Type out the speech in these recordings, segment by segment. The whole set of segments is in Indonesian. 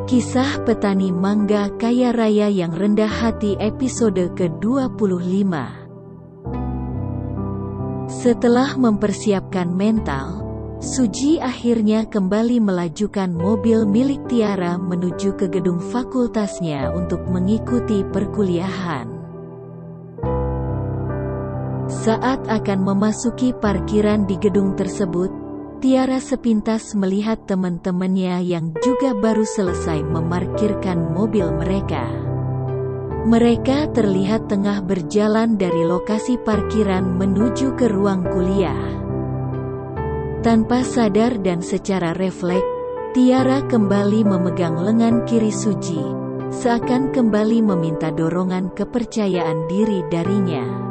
Kisah Petani Mangga Kaya Raya yang Rendah Hati episode ke-25. Setelah mempersiapkan mental, Suji akhirnya kembali melajukan mobil milik Tiara menuju ke gedung fakultasnya untuk mengikuti perkuliahan. Saat akan memasuki parkiran di gedung tersebut, Tiara sepintas melihat teman-temannya yang juga baru selesai memarkirkan mobil mereka. Mereka terlihat tengah berjalan dari lokasi parkiran menuju ke ruang kuliah. Tanpa sadar dan secara refleks, Tiara kembali memegang lengan kiri Suji, seakan kembali meminta dorongan kepercayaan diri darinya.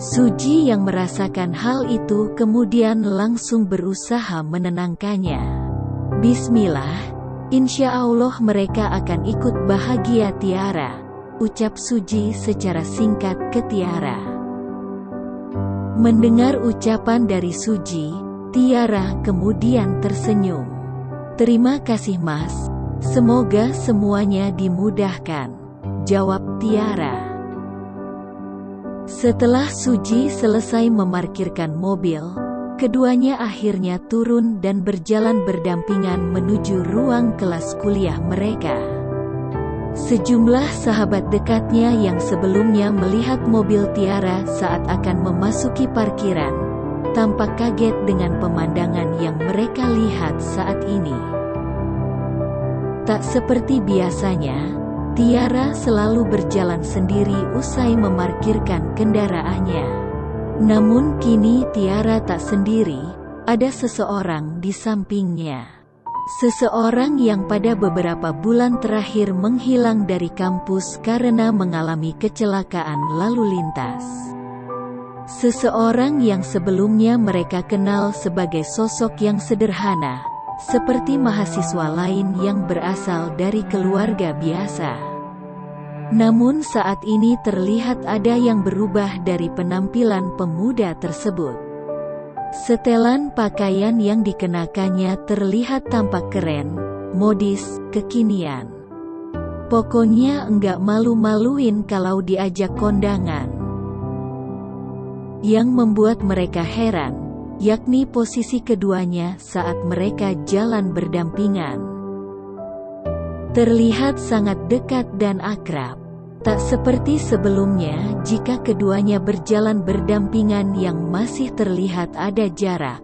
Suji yang merasakan hal itu kemudian langsung berusaha menenangkannya. Bismillah, insya Allah mereka akan ikut bahagia Tiara, ucap Suji secara singkat ke Tiara. Mendengar ucapan dari Suji, Tiara kemudian tersenyum. Terima kasih Mas, semoga semuanya dimudahkan, jawab Tiara. Setelah Suji selesai memarkirkan mobil, keduanya akhirnya turun dan berjalan berdampingan menuju ruang kelas kuliah mereka. Sejumlah sahabat dekatnya yang sebelumnya melihat mobil Tiara saat akan memasuki parkiran, tampak kaget dengan pemandangan yang mereka lihat saat ini. Tak seperti biasanya, Tiara selalu berjalan sendiri usai memarkirkan kendaraannya. Namun kini Tiara tak sendiri, ada seseorang di sampingnya. Seseorang yang pada beberapa bulan terakhir menghilang dari kampus karena mengalami kecelakaan lalu lintas. Seseorang yang sebelumnya mereka kenal sebagai sosok yang sederhana, seperti mahasiswa lain yang berasal dari keluarga biasa. Namun saat ini terlihat ada yang berubah dari penampilan pemuda tersebut. Setelan pakaian yang dikenakannya terlihat tampak keren, modis, kekinian. Pokoknya enggak malu-maluin kalau diajak kondangan. Yang membuat mereka heran, yakni posisi keduanya saat mereka jalan berdampingan. Terlihat sangat dekat dan akrab. Tak seperti sebelumnya jika keduanya berjalan berdampingan yang masih terlihat ada jarak.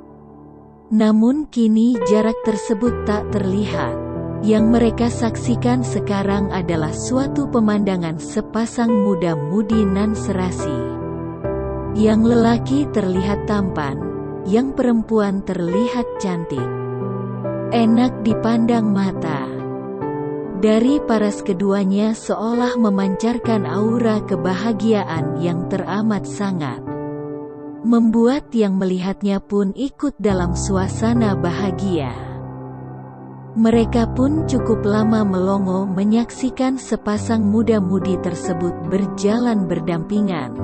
Namun kini jarak tersebut tak terlihat. Yang mereka saksikan sekarang adalah suatu pemandangan sepasang muda-mudi nan serasi. Yang lelaki terlihat tampan, yang perempuan terlihat cantik. Enak dipandang mata. Dari paras keduanya seolah memancarkan aura kebahagiaan yang teramat sangat. Membuat yang melihatnya pun ikut dalam suasana bahagia. Mereka pun cukup lama melongo menyaksikan sepasang muda-mudi tersebut berjalan berdampingan.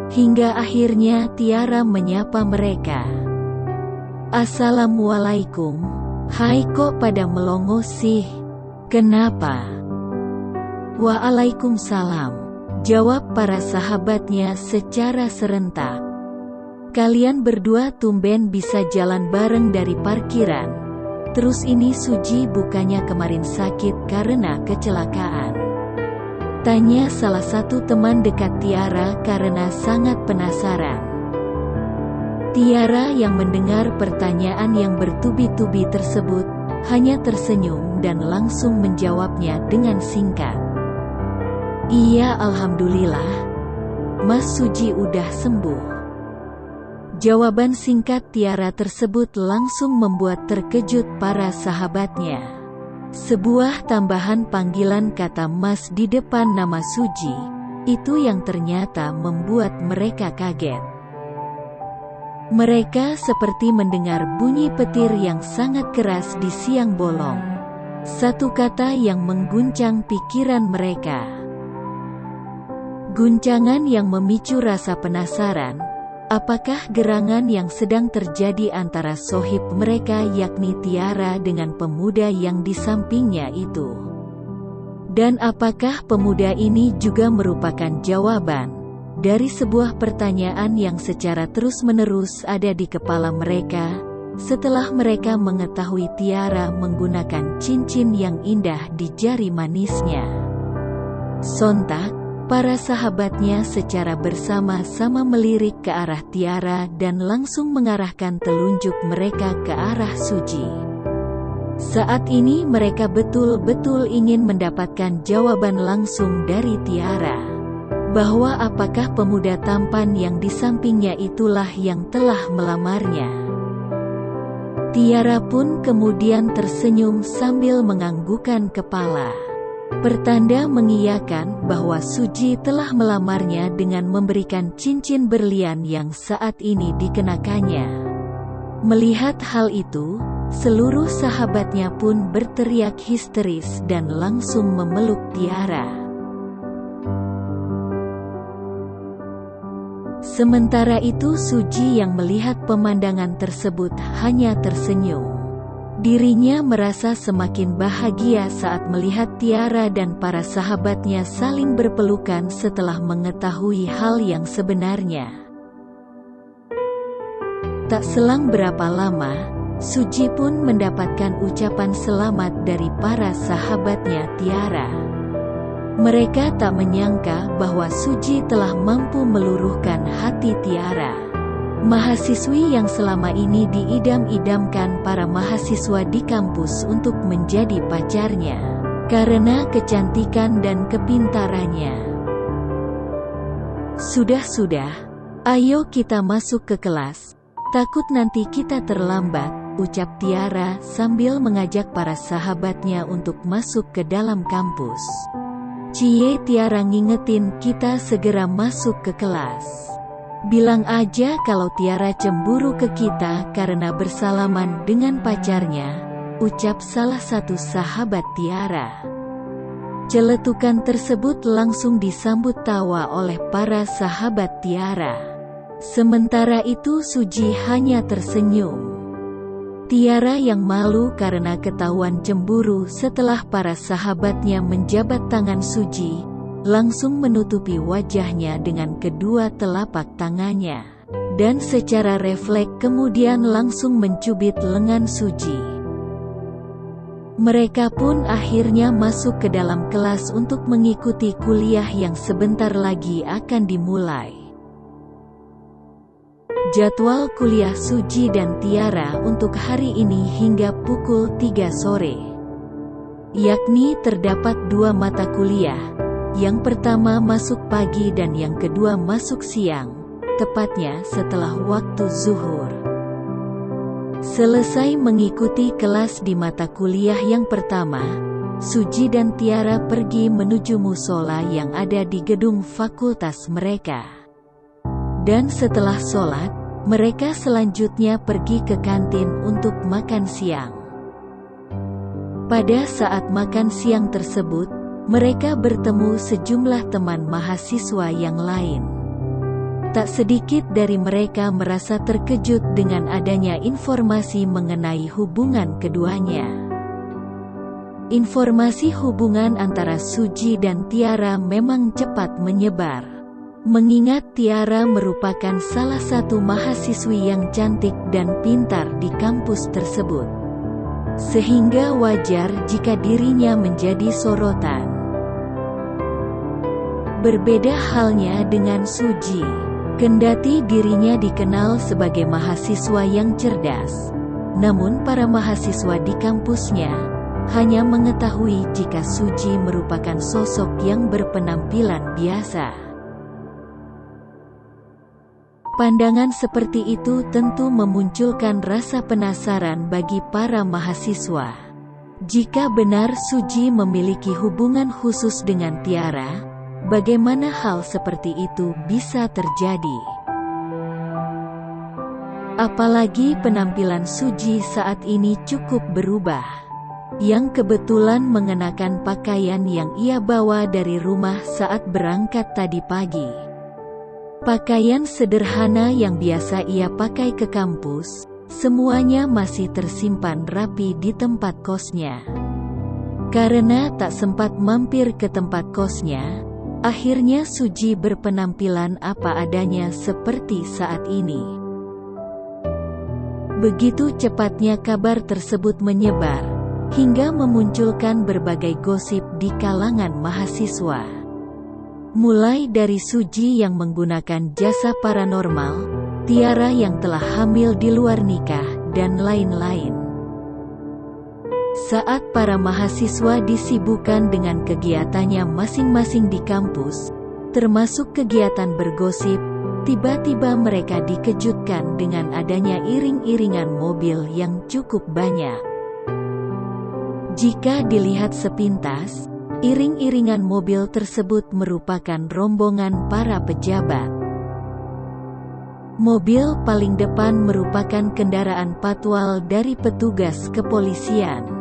Hingga akhirnya Tiara menyapa mereka. Assalamualaikum. Hai, kok pada melongo sih? Kenapa? Waalaikumsalam, jawab para sahabatnya secara serentak. Kalian berdua tumben bisa jalan bareng dari parkiran. Terus ini Suji bukannya kemarin sakit karena kecelakaan? Tanya salah satu teman dekat Tiara karena sangat penasaran. Tiara yang mendengar pertanyaan yang bertubi-tubi tersebut, hanya tersenyum dan langsung menjawabnya dengan singkat. Iya, alhamdulillah, Mas Suji udah sembuh. Jawaban singkat Tiara tersebut langsung membuat terkejut para sahabatnya. Sebuah tambahan panggilan kata Mas di depan nama Suji, itu yang ternyata membuat mereka kaget. Mereka seperti mendengar bunyi petir yang sangat keras di siang bolong. Satu kata yang mengguncang pikiran mereka. Guncangan yang memicu rasa penasaran, Apakah gerangan yang sedang terjadi antara sohib mereka yakni Tiara dengan pemuda yang di sampingnya itu? Dan apakah pemuda ini juga merupakan jawaban dari sebuah pertanyaan yang secara terus-menerus ada di kepala mereka, setelah mereka mengetahui Tiara menggunakan cincin yang indah di jari manisnya? Sontak, para sahabatnya secara bersama-sama melirik ke arah Tiara dan langsung mengarahkan telunjuk mereka ke arah Suji. Saat ini mereka betul-betul ingin mendapatkan jawaban langsung dari Tiara, bahwa apakah pemuda tampan yang di sampingnya itulah yang telah melamarnya. Tiara pun kemudian tersenyum sambil menganggukkan kepala, pertanda mengiyakan bahwa Suji telah melamarnya dengan memberikan cincin berlian yang saat ini dikenakannya. Melihat hal itu, seluruh sahabatnya pun berteriak histeris dan langsung memeluk Tiara. Sementara itu Suji yang melihat pemandangan tersebut hanya tersenyum. Dirinya merasa semakin bahagia saat melihat Tiara dan para sahabatnya saling berpelukan setelah mengetahui hal yang sebenarnya. Tak selang berapa lama, Suji pun mendapatkan ucapan selamat dari para sahabatnya Tiara. Mereka tak menyangka bahwa Suji telah mampu meluruhkan hati Tiara, mahasiswi yang selama ini diidam-idamkan para mahasiswa di kampus untuk menjadi pacarnya, karena kecantikan dan kepintarannya. Sudah, ayo kita masuk ke kelas. Takut nanti kita terlambat, ucap Tiara sambil mengajak para sahabatnya untuk masuk ke dalam kampus. Cie, Tiara ngingetin kita segera masuk ke kelas. Bilang aja kalau Tiara cemburu ke kita karena bersalaman dengan pacarnya, ucap salah satu sahabat Tiara. Celetukan tersebut langsung disambut tawa oleh para sahabat Tiara. Sementara itu Suji hanya tersenyum. Tiara yang malu karena ketahuan cemburu setelah para sahabatnya menjabat tangan Suji, langsung menutupi wajahnya dengan kedua telapak tangannya, dan secara refleks kemudian langsung mencubit lengan Suji. Mereka pun akhirnya masuk ke dalam kelas untuk mengikuti kuliah yang sebentar lagi akan dimulai. Jadwal kuliah Suji dan Tiara untuk hari ini hingga pukul 3 sore. Yakni terdapat 2 mata kuliah, yang pertama masuk pagi dan yang kedua masuk siang, tepatnya setelah waktu zuhur. Selesai mengikuti kelas di mata kuliah yang pertama, Suji dan Tiara pergi menuju musola yang ada di gedung fakultas mereka. Dan setelah sholat, mereka selanjutnya pergi ke kantin untuk makan siang. Pada saat makan siang tersebut, mereka bertemu sejumlah teman mahasiswa yang lain. Tak sedikit dari mereka merasa terkejut dengan adanya informasi mengenai hubungan keduanya. Informasi hubungan antara Suji dan Tiara memang cepat menyebar. Mengingat Tiara merupakan salah satu mahasiswi yang cantik dan pintar di kampus tersebut, sehingga wajar jika dirinya menjadi sorotan. Berbeda halnya dengan Suji, kendati dirinya dikenal sebagai mahasiswa yang cerdas, namun para mahasiswa di kampusnya hanya mengetahui jika Suji merupakan sosok yang berpenampilan biasa. Pandangan seperti itu tentu memunculkan rasa penasaran bagi para mahasiswa. Jika benar Suji memiliki hubungan khusus dengan Tiara, bagaimana hal seperti itu bisa terjadi? Apalagi penampilan Suji saat ini cukup berubah, yang kebetulan mengenakan pakaian yang ia bawa dari rumah saat berangkat tadi pagi. Pakaian sederhana yang biasa ia pakai ke kampus, semuanya masih tersimpan rapi di tempat kosnya. Karena tak sempat mampir ke tempat kosnya, akhirnya Suji berpenampilan apa adanya seperti saat ini. Begitu cepatnya kabar tersebut menyebar, hingga memunculkan berbagai gosip di kalangan mahasiswa. Mulai dari Suji yang menggunakan jasa paranormal, Tiara yang telah hamil di luar nikah, dan lain-lain. Saat para mahasiswa disibukkan dengan kegiatannya masing-masing di kampus, termasuk kegiatan bergosip, tiba-tiba mereka dikejutkan dengan adanya iring-iringan mobil yang cukup banyak. Jika dilihat sepintas, iring-iringan mobil tersebut merupakan rombongan para pejabat. Mobil paling depan merupakan kendaraan patwal dari petugas kepolisian.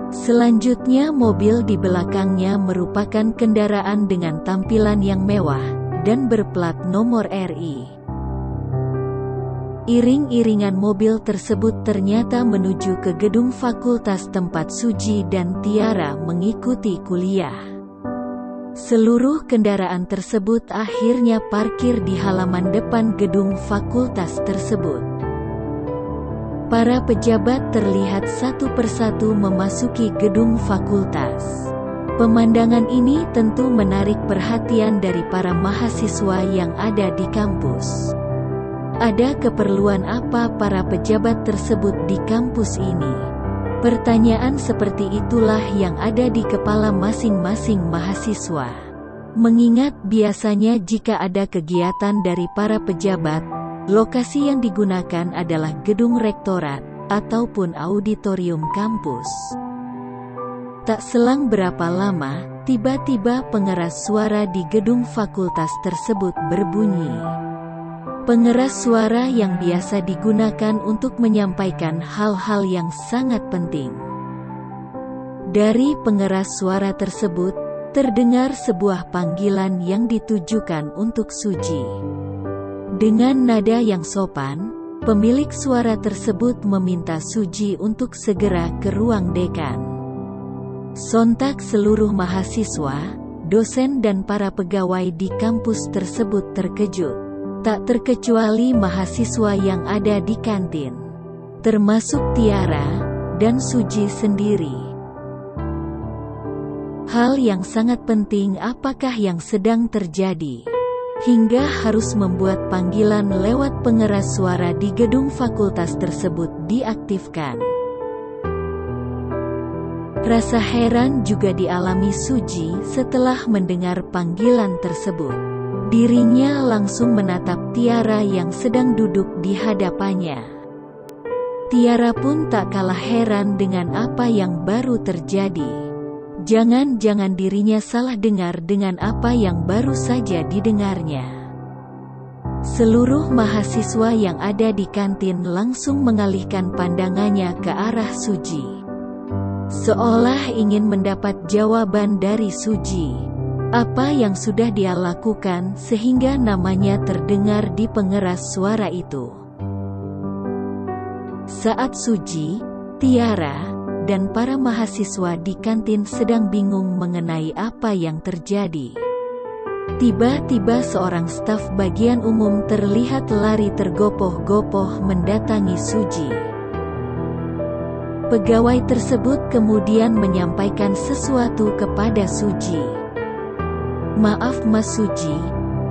Selanjutnya mobil di belakangnya merupakan kendaraan dengan tampilan yang mewah, dan berplat nomor RI. Iring-iringan mobil tersebut ternyata menuju ke gedung fakultas tempat Suji dan Tiara mengikuti kuliah. Seluruh kendaraan tersebut akhirnya parkir di halaman depan gedung fakultas tersebut. Para pejabat terlihat satu persatu memasuki gedung fakultas. Pemandangan ini tentu menarik perhatian dari para mahasiswa yang ada di kampus. Ada keperluan apa para pejabat tersebut di kampus ini? Pertanyaan seperti itulah yang ada di kepala masing-masing mahasiswa. Mengingat biasanya jika ada kegiatan dari para pejabat, lokasi yang digunakan adalah gedung rektorat, ataupun auditorium kampus. Tak selang berapa lama, tiba-tiba pengeras suara di gedung fakultas tersebut berbunyi. Pengeras suara yang biasa digunakan untuk menyampaikan hal-hal yang sangat penting. Dari pengeras suara tersebut, terdengar sebuah panggilan yang ditujukan untuk Suji. Dengan nada yang sopan, pemilik suara tersebut meminta Suji untuk segera ke ruang dekan. Sontak seluruh mahasiswa, dosen dan para pegawai di kampus tersebut terkejut. Tak terkecuali mahasiswa yang ada di kantin, termasuk Tiara dan Suji sendiri. Hal yang sangat penting apakah yang sedang terjadi? Hingga harus membuat panggilan lewat pengeras suara di gedung fakultas tersebut diaktifkan. Rasa heran juga dialami Suji setelah mendengar panggilan tersebut. Dirinya langsung menatap Tiara yang sedang duduk di hadapannya. Tiara pun tak kalah heran dengan apa yang baru terjadi. Jangan-jangan dirinya salah dengar dengan apa yang baru saja didengarnya. Seluruh mahasiswa yang ada di kantin langsung mengalihkan pandangannya ke arah Suji, seolah ingin mendapat jawaban dari Suji. Apa yang sudah dia lakukan sehingga namanya terdengar di pengeras suara itu? Saat Suji, Tiara, dan para mahasiswa di kantin sedang bingung mengenai apa yang terjadi, tiba-tiba seorang staf bagian umum terlihat lari tergopoh-gopoh mendatangi Suji. Pegawai tersebut kemudian menyampaikan sesuatu kepada Suji. "Maaf Mas Suji,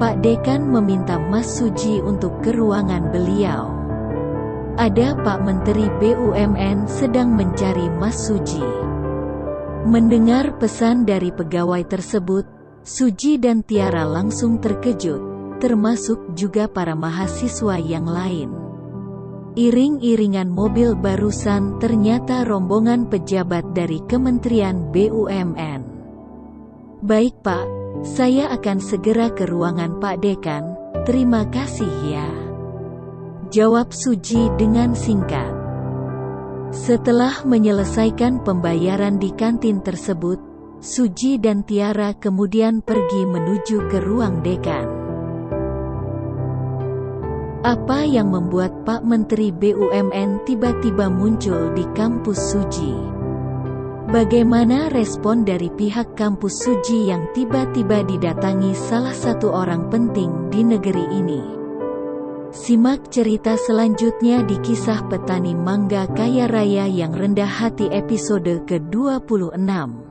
Pak Dekan meminta Mas Suji untuk ke ruangan beliau. Ada Pak Menteri BUMN sedang mencari Mas Suji." Mendengar pesan dari pegawai tersebut, Suji dan Tiara langsung terkejut, termasuk juga para mahasiswa yang lain. Iring-iringan mobil barusan ternyata rombongan pejabat dari Kementerian BUMN. "Baik Pak, saya akan segera ke ruangan Pak Dekan, terima kasih ya," jawab Suji dengan singkat. Setelah menyelesaikan pembayaran di kantin tersebut, Suji dan Tiara kemudian pergi menuju ke ruang dekan. Apa yang membuat Pak Menteri BUMN tiba-tiba muncul di kampus Suji? Bagaimana respon dari pihak kampus Suji yang tiba-tiba didatangi salah satu orang penting di negeri ini? Simak cerita selanjutnya di kisah petani mangga kaya raya yang rendah hati episode ke-26.